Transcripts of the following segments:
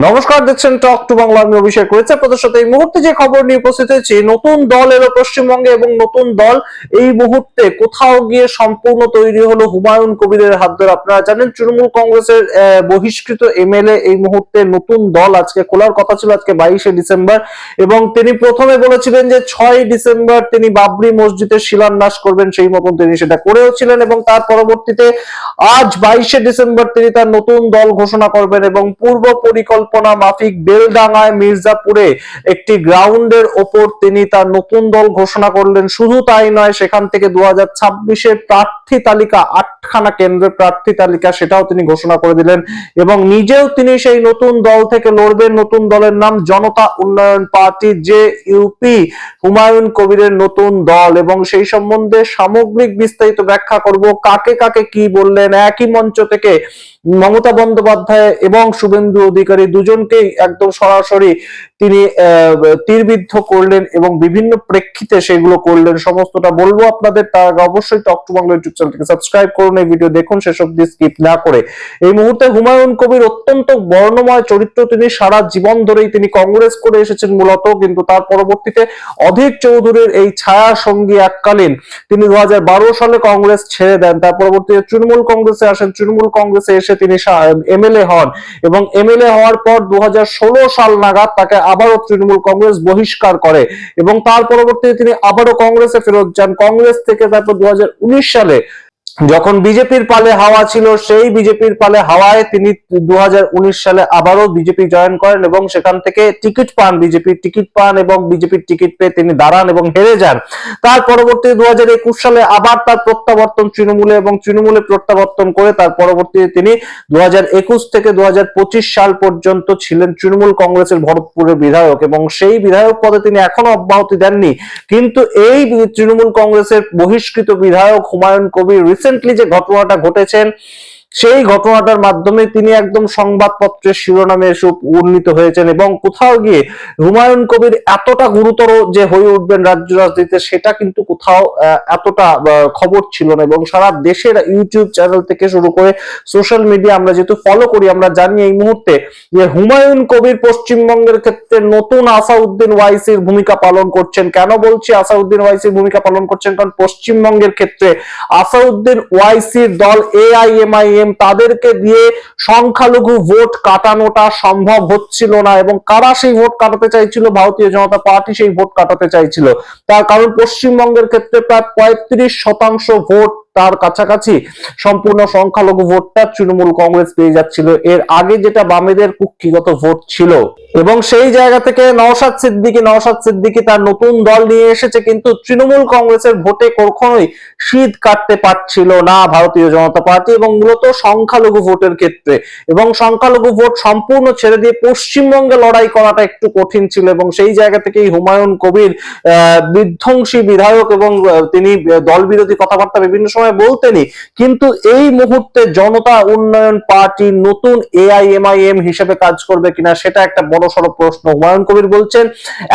নমস্কার, দেখছেন talk to Bangla. আমি অভিষেক রয়েছে আপনাদের সাথে। এই মুহূর্তে যে খবর নিয়ে উপস্থিত হয়েছি, নতুন দল এলো পশ্চিমবঙ্গে এবং নতুন দল এই মুহূর্তে কোথাও গিয়ে সম্পূর্ণ তৈরি হলো হুমায়ুন কবিরের হাত ধরে। আপনারা জানেন তৃণমূল কংগ্রেসের বহিষ্কৃত এমএলএ এই মুহূর্তে নতুন দল আজকে খোলার কথা ছিল, আজকে 22শে ডিসেম্বর, এবং তিনি প্রথমে বলেছিলেন যে 6ই ডিসেম্বর তিনি বাবরি মসজিদের শিলান্যাস করবেন, সেই মতন তিনি সেটা করেও ছিলেন এবং তার পরবর্তীতে আজ 22শে ডিসেম্বর তিনি তার নতুন দল ঘোষণা করবেন এবং পূর্ব পরিকল্পনা মাফিক বেলডাঙ্গায় মির্জাপুরে একটি গ্রাউন্ডের ওপর তিনি তার নতুন দল ঘোষণা করলেন। শুধু তাই নয়, সেখান থেকে 2026-এর প্রার্থী তালিকা, 8খানা কেন্দ্রের প্রার্থী তালিকা, সেটাও তিনি ঘোষণা করে দিলেন এবং নিজেও তিনি সেই নতুন দল থেকে লড়বেন। নতুন দলের নাম জনতা উন্নয়ন পার্টি, যে ইউপি হুমায়ুন কবিরের নতুন দল, এবং সেই সম্বন্ধে সামগ্রিক বিস্তারিত ব্যাখ্যা করব। কাকে কাকে কি বললেন, একই মঞ্চ থেকে মমতা বন্দ্যোপাধ্যায় এবং শুভেন্দু অধিকারী দুজনকেই একদম সরাসরি তিনি তীরবিদ্ধ করলেন এবং বিভিন্ন প্রেক্ষিতে সেগুলো করলেন, সমস্তটা বলবো আপনাদের। তার আগে অবশ্যই টক টু বাংলা ইউটিউব চ্যানেলটিকে সাবস্ক্রাইব করুন, এই ভিডিও দেখুন শেষ অবধি স্কিপ না করে। এই মুহূর্তে হুমায়ুন কবির অত্যন্ত বর্ণময় চরিত্র। তিনি সারা জীবন ধরেই তিনি কংগ্রেস করে এসেছেন মূলত, কিন্তু তার পরবর্তীতে অধীর চৌধুরীর এই ছায়া সঙ্গী এককালীন তিনি 2012 সালে কংগ্রেস ছেড়ে দেন। তার পরবর্তীতে তৃণমূল কংগ্রেসে আসেন। তৃণমূল কংগ্রেসে এসে তিনি এমএলএ হন এবং এমএলএ হওয়ার পর 2016 সাল নাগাদ তাকে আবারও তৃণমূল কংগ্রেস বহিষ্কার করে এবং তার পরবর্তীতে তিনি আবারও কংগ্রেসে ফেরত যান। কংগ্রেস থেকে তারপর 2019 সালে যখন বিজেপির পালে হাওয়া ছিল, সেই বিজেপির পালে হাওয়ায় তিনি 2019 সালে আবারও বিজেপি জয়েন করেন এবং সেখান থেকে টিকিট পান, বিজেপির টিকিট পান এবং বিজেপির টিকিট পেয়ে তিনি দাঁড়ান এবং হেরে যান। তার পরবর্তীতে 2021 সালে আবার তার প্রত্যাবর্তন তৃণমূলে এবং তৃণমূলে প্রত্যাবর্তন করে তার পরবর্তীতে তিনি 2021 থেকে 2025 সাল পর্যন্ত ছিলেন তৃণমূল কংগ্রেসের ভরতপুরের বিধায়ক এবং সেই বিধায়ক পদে তিনি এখনো অব্যাহতি দেননি। কিন্তু এই তৃণমূল কংগ্রেসের বহিষ্কৃত বিধায়ক হুমায়ুন কবির রিসেন্টলি যে ঘটনাটা ঘটেছেন, সেই ঘটনাটার মাধ্যমে তিনি একদম সংবাদপত্রের শিরোনামে এসে উন্নীত হয়েছেন এবং কোথাও গিয়ে হুমায়ুন কবির এতটা গুরুতর যে হয়ে উঠবেন রাজ্য রাজনীতিতে, সেটা কিন্তু কোথাও এতটা খবর ছিল না। এবং সারা দেশের ইউটিউব চ্যানেল থেকে শুরু করে সোশ্যাল মিডিয়া আমরা যেহেতু ফলো করি, আমরা জানি এই মুহূর্তে যে হুমায়ুন কবির পশ্চিমবঙ্গের ক্ষেত্রে নতুন আসাউদ্দিন ওয়াইসির ভূমিকা পালন করছেন। কেন বলছি আসাউদ্দিন ওয়াইসির ভূমিকা পালন করছেন? কারণ পশ্চিমবঙ্গের ক্ষেত্রে আসাউদ্দিন ওয়াইসির দল এআইএমআইএম, তাদেরকে দিয়ে সংখ্যালঘু ভোট কাটানোটা সম্ভব হচ্ছিল না এবং কারা সেই ভোট কাটাতে চাইছিল? ভারতীয় জনতা পার্টি সেই ভোট কাটাতে চাইছিল। তার কারণ পশ্চিমবঙ্গের ক্ষেত্রে প্রায় 35% ভোট, তার কাছাকাছি সম্পূর্ণ সংখ্যালঘু ভোটটা তৃণমূল কংগ্রেস পেয়ে যাচ্ছিল। এর আগে যেটা বামেদের কুক্ষিগত ভোট ছিল, এবং সেই জায়গা থেকে নওশাদ সিদ্দিকী তার নতুন দল নিয়ে এসেছে, কিন্তু তৃণমূল কংগ্রেসের ভোটে কখনোই শীত কাটতে পারছিল না ভারতীয় জনতা পার্টি এবং মূলত সংখ্যালঘু ভোটের ক্ষেত্রে। এবং সংখ্যালঘু ভোট সম্পূর্ণ ছেড়ে দিয়ে পশ্চিমবঙ্গে লড়াই করাটা একটু কঠিন ছিল এবং সেই জায়গা থেকেই হুমায়ুন কবির বিধ্বংসী বিধায়ক এবং তিনি দল বিরোধী কথাবার্তা বিভিন্ন সময় বলতেনি, কিন্তু এই মুহূর্তে জনতা উন্নয়ন পার্টি নতুন এআইএমআইএম হিসেবে কাজ করবে কিনা সেটা একটা বড়সড় প্রশ্ন। হুমায়ুন কবির বলছেন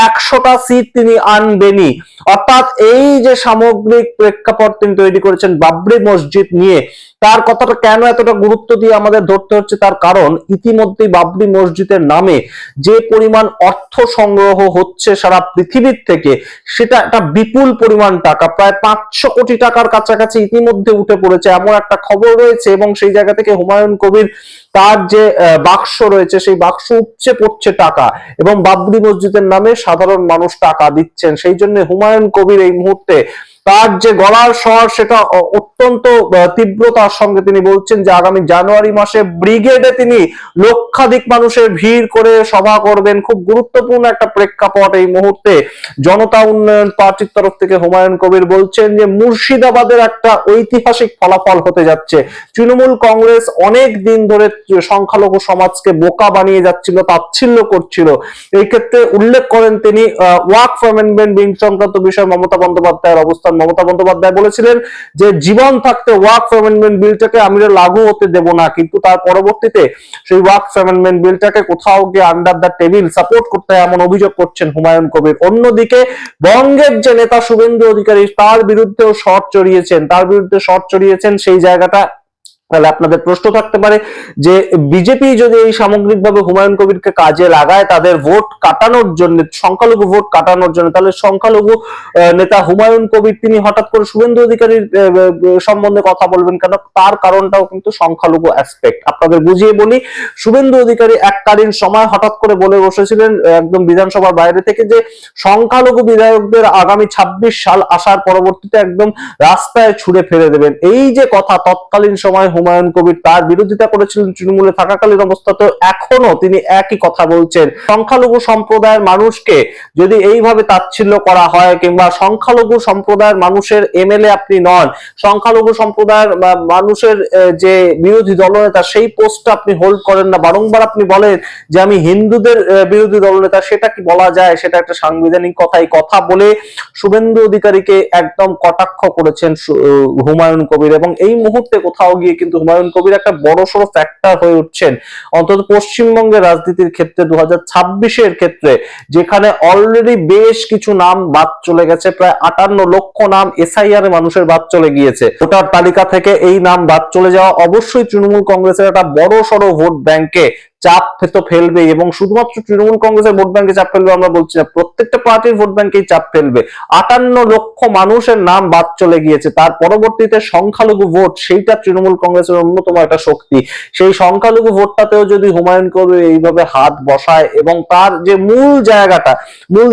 100টা সিট তিনি আনবেনই, অর্থাৎ এই যে সামগ্রিক প্রেক্ষাপট তিনি তৈরি করেছেন বাবরি মসজিদ নিয়ে, তার কথাটা কেন এতটা গুরুত্ব দিয়ে আমাদের ধরতে হচ্ছে? তার কারণ ইতিমধ্যেই বাবরি মসজিদের নামে যে পরিমাণ অর্থ সংগ্রহ হচ্ছে সারা পৃথিবীর থেকে, সেটা একটা বিপুল পরিমাণ টাকা, প্রায় 500 কোটি টাকার কাছাকাছি ইতিমধ্যে উঠে পড়েছে, এমন একটা খবর রয়েছে। এবং সেই জায়গা থেকে হুমায়ুন কবির তার যে বাক্স রয়েছে, সেই বাক্স উপচে পড়ছে টাকা এবং বাবরি মসজিদের নামে সাধারণ মানুষ টাকা দিচ্ছেন। সেই জন্য হুমায়ুন কবির এই মুহূর্তে তার যে গলার স্বর, সেটা অত্যন্ত তীব্রতার সঙ্গে তিনি বলছেন যে আগামী জানুয়ারি মাসে ব্রিগেডে তিনি লক্ষাধিক মানুষের ভিড় করে সভা করবেন। খুব গুরুত্বপূর্ণ একটা প্রেক্ষাপট এই মুহূর্তে জনতা উন্নয়ন পার্টির তরফ থেকে হুমায়ুন কবির বলছেন যে মুর্শিদাবাদের একটা ঐতিহাসিক ফলাফল হতে যাচ্ছে। তৃণমূল কংগ্রেস অনেক দিন ধরে সংখ্যালঘু সমাজকে বোকা বানিয়ে যাচ্ছিল, তাচ্ছিল্য করছিল। এই ক্ষেত্রে উল্লেখ করেন তিনি ওয়াকফ অ্যামেন্ডমেন্ট বিল সংক্রান্ত বিষয়ে মমতা বন্দ্যোপাধ্যায়ের অবস্থান। মমতা বন্দ্যোপাধ্যায় বলেছিলেন যে জীবন থাকতে ওয়াকফ অ্যামেন্ডমেন্ট বিলটাকে আমরা লাগু হতে দেব না, কিন্তু তার পরবর্তীতে সেই ওয়াকফ অ্যামেন্ডমেন্ট বিলটাকে কোথাও গিয়ে আন্ডার দ্য টেবিল সাপোর্ট করতে হয়, এমন অভিযোগ করছেন হুমায়ুন কবির। অন্যদিকে বঙ্গের যে নেতা শুভেন্দু অধিকারী, তার বিরুদ্ধে শর্ট চড়িয়েছেন সেই জায়গাটা তাহলে আপনাদের প্রশ্ন থাকতে পারে যে বিজেপি যদি এই সামগ্রিকভাবে হুমায়ুন কবিরকে কাজে লাগায় তাদের ভোট কাটানোর জন্য, সংখ্যালঘু ভোট কাটানোর জন্য, তাহলে সংখ্যালঘু নেতা হুমায়ুন কবির তিনি হঠাৎ করে শুভেন্দু অধিকারীর সম্বন্ধে কথা বলবেন কেন? তার কারণটাও কিন্তু সংখ্যালঘু অ্যাসপেক্ট। আপনাদের বুঝিয়ে বলি, শুভেন্দু অধিকারী এককালীন সময় হঠাৎ করে বলে বসেছিলেন একদম বিধানসভার বাইরে থেকে যে সংখ্যালঘু বিধায়কদের আগামী 26 সাল আসার পরবর্তীতে একদম রাস্তায় ছুড়ে ফেলে দেবেন। এই যে কথা, তৎকালীন সময় হুমায়ুন কবির তার বিরোধিতা করেছিলেন তৃণমূলে থাকাকালীন অবস্থাতেও, এখনো তিনি একই কথা বলছেন। সংখ্যালঘু সম্প্রদায়ের মানুষকে যদি এইভাবে তাচ্ছিল্য করা হয়, কিংবা সংখ্যালঘু সম্প্রদায়ের মানুষের এমএলএ আপনি নন, সংখ্যালঘু সম্প্রদায়ের মানুষের যে বিরোধী দলনেতা সেই পোস্টটা আপনি হোল্ড করেন না, বারংবার আপনি বলেন যে আমি হিন্দুদের বিরোধী দলনেতা, সেটা কি বলা যায়? সেটা একটা সাংবিধানিক কথা। এই কথা বলে শুভেন্দু অধিকারীকে একদম কটাক্ষ করেছেন হুমায়ুন কবির, এবং এই মুহূর্তে কোথাও গিয়ে কিন্তু হুমায়ুন কবির একটা বড়সড় ফ্যাক্টর হয়ে উঠছেন অন্তত পশ্চিমবঙ্গের রাজনীতির ক্ষেত্রে 2026-এর ক্ষেত্রে, যেখানে অলরেডি বেশ কিছু নাম বাদ চলে গেছে। প্রায় 58 লক্ষ নাম এসআইআর মানুষের বাদ চলে গিয়েছে। ভোটার তালিকা থেকে এই নাম বাদ চলে যাওয়া অবশ্যই তৃণমূল কংগ্রেসের একটা বড়সড় ভোট ব্যাংকে চাপ তো ফেলবে, এবং শুধুমাত্র তৃণমূল কংগ্রেসের ভোট ব্যাংকে চাপ ফেলবে আমরা বলছি না, প্রত্যেকটা পার্টির ভোট ব্যাংকেই চাপ ফেলবে। 58 লক্ষ মানুষের নাম বাদ চলে গিয়েছে, তার পরবর্তীতে সংখ্যালঘু ভোট, সেইটা তৃণমূল কংগ্রেসের অন্যতম একটা শক্তি। সেই সংখ্যালঘু ভোটটাতেও যদি হুমায়ুন কবির এইভাবে হাত বসায়, এবং তার যে মূল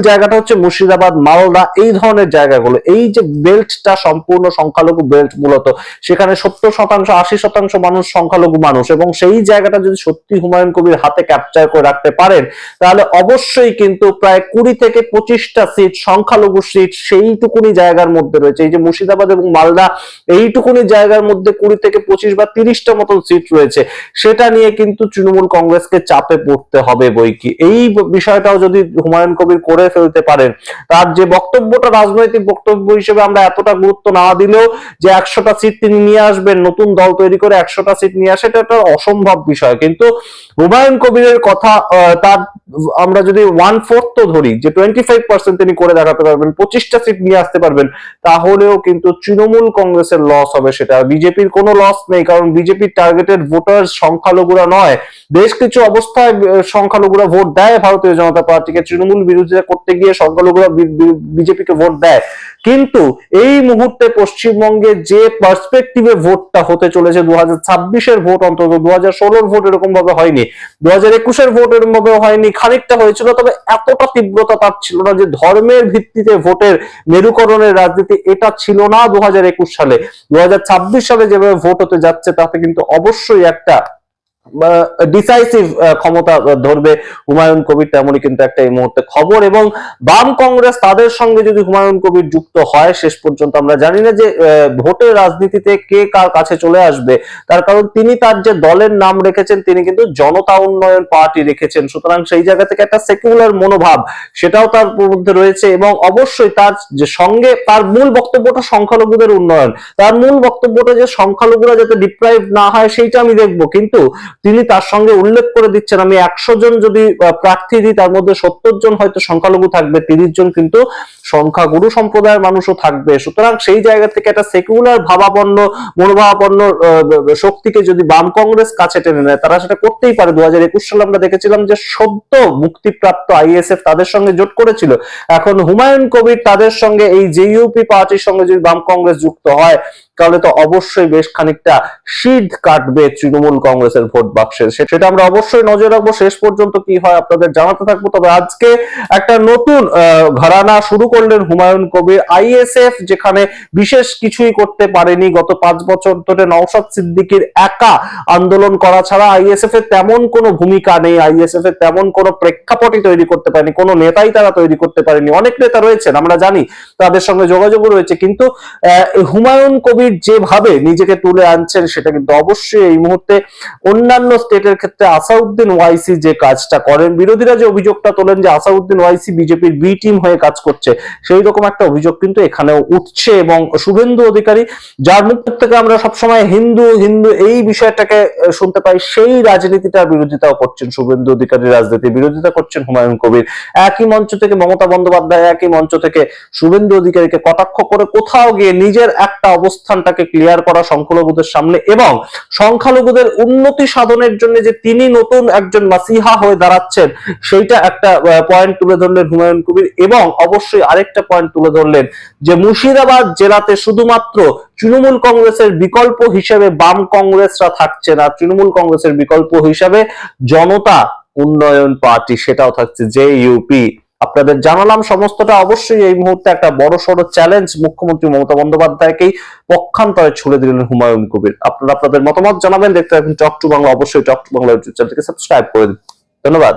জায়গাটা হচ্ছে মুর্শিদাবাদ, মালদা, এই ধরনের জায়গাগুলো, এই যে বেল্টটা সম্পূর্ণ সংখ্যালঘু বেল্ট মূলত, সেখানে 70% 80% মানুষ সংখ্যালঘু মানুষ, এবং সেই জায়গাটা যদি সত্যি হুমায়ুন কবির হাতে ক্যাপচার করে রাখতে পারেন, তাহলে অবশ্যই কিন্তু প্রায় 20 থেকে 25টা সিট সংখ্যালঘু সিট সেইটুকুনি জায়গার মধ্যে রয়েছে। এই যে মুর্শিদাবাদ এবং মালদা, এইটুকুনি জায়গার মধ্যে 20 থেকে 25 বা 30টা মতন সিট রয়েছে, সেটা নিয়ে কিন্তু তৃণমূল কংগ্রেসকে চাপে পড়তে হবে বইকি। এই বিষয়টাও যদি হুমায়ুন কবির করে ফেলতে পারেন, তার যে বক্তব্যটা রাজনৈতিক বক্তব্য হিসেবে আমরা এতটা গুরুত্ব না দিলেও, যে 100টা সিট তিনি নিয়ে আসবেন, নতুন দল তৈরি করে 100টা সিট নিয়ে আসে, এটা একটা অসম্ভব বিষয়। কিন্তু হুমায়ুন কবিরের কথা, তার আমরা যদি 1/4 ধরি, যে 25% তিনি করে দেখাতে পারবেন, 25টা সিট নিয়ে আসতে পারবেন, তাহলেও কিন্তু তৃণমূল কংগ্রেসের লস হবে, সেটা বিজেপির কোনো লস নেই। কারণ বিজেপির টার্গেটেড ভোটার সংখ্যালঘুরা নয়, বেশ কিছু অবস্থায় সংখ্যালঘুরা ভোট দেয় ভারতীয় জনতা পার্টিকে, তৃণমূল বিরোধিতা করতে গিয়ে সংখ্যালঘুরা বিজেপিকে ভোট দেয়। কিন্তু এই মুহূর্তে পশ্চিমবঙ্গে যে পার্সপেক্টিভে ভোটটা হতে চলেছে, 2026-এর ভোট, অন্তত 2016-র ভোট এরকম ভাবে হয়নি, 2021-এর ভোট এরকম ভাবে হয়নি, খানিকটা হয়েছিল, তবে এতটা তীব্রতা তার ছিল না। যে ধর্মের ভিত্তিতে ভোটের মেরুকরণের রাজনীতি, এটা ছিল না 2021 সালে। 2026 সালে যেভাবে ভোট হতে যাচ্ছে, তাতে কিন্তু অবশ্যই একটা ডিসাইসিভ ক্ষমতা ধরবে হুমায়ুন কবির, তেমনই কিন্তু একটা এই মুহূর্তে খবর। এবং বাম কংগ্রেস, তাদের সঙ্গে যদি হুমায়ুন কবির যুক্ত হয়, শেষ পর্যন্ত আমরা জানি না যে ভোটের রাজনীতিতে কে কার কাছে চলে আসবে, তার কারণ তিনি তার যে দলের নাম রেখেছেন, তিনি কিন্তু জনতা উন্নয়ন পার্টি রেখেছেন। সুতরাং সেই জায়গা থেকে একটা সেকুলার মনোভাব, সেটাও তার মধ্যে রয়েছে। এবং অবশ্যই তার যে সঙ্গে তার মূল বক্তব্যটা সংখ্যালঘুদের উন্নয়ন, তার মূল বক্তব্যটা যে সংখ্যালঘুরা যাতে ডিপ্রাইভ না হয়, সেইটা আমি দেখবো। কিন্তু তিনি তার সঙ্গে উল্লেখ করে দিচ্ছেন, আমি 100 জন যদি প্রার্থী দিই, তার মধ্যে 70 জন হয়তো সংখ্যালঘু থাকবে, 30 জন কিন্তু সংখ্যাগুরু সম্প্রদায়ের মানুষও থাকবে। সুতরাং সেই জায়গা থেকে একটা সেকুলার ভাবাপন্ন মনোভাবাপন্ন শক্তিকে যদি বাম কংগ্রেস কাছে টেনে নেয়, তারা সেটা করতেই পারে। 2021 সালে আমরা দেখেছিলাম যে সদ্য মুক্তিপ্রাপ্ত আইএসএফ তাদের সঙ্গে জোট করেছিল। এখন হুমায়ুন কবির তাদের সঙ্গে, এই জেইউপি পার্টির সঙ্গে যদি বাম কংগ্রেস যুক্ত হয়, তাহলে তো অবশ্যই বেশ খানিকটা শীত কাটবে তৃণমূল কংগ্রেসের ভোট বাক্সের। সেটা আমরা অবশ্যই নজর রাখবো। শেষ পর্যন্ত কি হয় আপনাদের জানাতে থাকবো। তবে আজকে একটা নতুন ঘরানা শুরু করলেন হুমায়ুন কবির। আইএসএফ যেখানে বিশেষ কিছুই করতে পারেনি গত 5 বছর ধরে, নওশাদ সিদ্দিকীর একা আন্দোলন করা ছাড়া আইএসএফ এর তেমন কোনো ভূমিকা নেই, আইএসএফ এর তেমন কোনো প্রেক্ষাপটই তৈরি করতে পারেনি, কোনো নেতাই তারা তৈরি করতে পারেনি। অনেক নেতা রয়েছেন, আমরা জানি, তাদের সঙ্গে যোগাযোগও রয়েছে, কিন্তু হুমায়ুন কবির যেভাবে নিজেকে তুলে আনছেন, সেটা কিন্তু অবশ্যই এই মুহূর্তে অন্যান্য স্টেটের ক্ষেত্রে আসাউদ্দিন ওয়াইসি যে কাজটা করেন, বিরোধীরা যে অভিযোগটা তোলেন যে আসাউদ্দিন ওয়াইসি বিজেপির বি টিম হয়ে কাজ করছে, সেই রকম একটা অভিযোগ কিন্তু এখানেও উঠছে। এবং শুভেন্দু অধিকারী, যার মুখ থেকে আমরা সবসময় হিন্দু হিন্দু এই বিষয়টাকে শুনতে পাই, সেই রাজনীতিটার বিরোধিতাও করছেন শুভেন্দু অধিকারী, রাজনীতির বিরোধিতা করছেন হুমায়ুন কবির। একই মঞ্চ থেকে মমতা বন্দ্যোপাধ্যায়, একই মঞ্চ থেকে শুভেন্দু অধিকারীকে কটাক্ষ করে কোথাও গিয়ে নিজের একটা অবস্থান অবস্থানটাকে ক্লিয়ার করা সংখ্যালঘুদের সামনে এবং সংখ্যালঘুদের উন্নতি সাধনের জন্য যে তিনি নতুন একজন মাসিহা হয়ে দাঁড়াচ্ছেন সেইটা একটা পয়েন্ট তুলে ধরলেন হুমায়ুন কবির। এবং অবশ্যই আরেকটা পয়েন্ট তুলে ধরলেন যে মুর্শিদাবাদ জেলাতে শুধুমাত্র তৃণমূল কংগ্রেসের বিকল্প হিসেবে বাম কংগ্রেসরা থাকছে না, তৃণমূল কংগ্রেসের বিকল্প হিসাবে জনতা উন্নয়ন পার্টি সেটাও থাকছে, জেইউপি। আপনাদের জানালাম সমস্তটা। অবশ্যই এই মুহূর্তে একটা বড় সড়ো চ্যালেঞ্জ মুখ্যমন্ত্রী মমতা বন্দ্যোপাধ্যায়কেই পক্ষান্তরে ছুড়ে দিলেন হুমায়ুন কবির। আপনারা আপনাদের মতামত জানাবেন। দেখতে থাকুন টক টু বাংলা। অবশ্যই টক টু বাংলা ইউটিউব চ্যানেলটিকে সাবস্ক্রাইব করে দিন। ধন্যবাদ।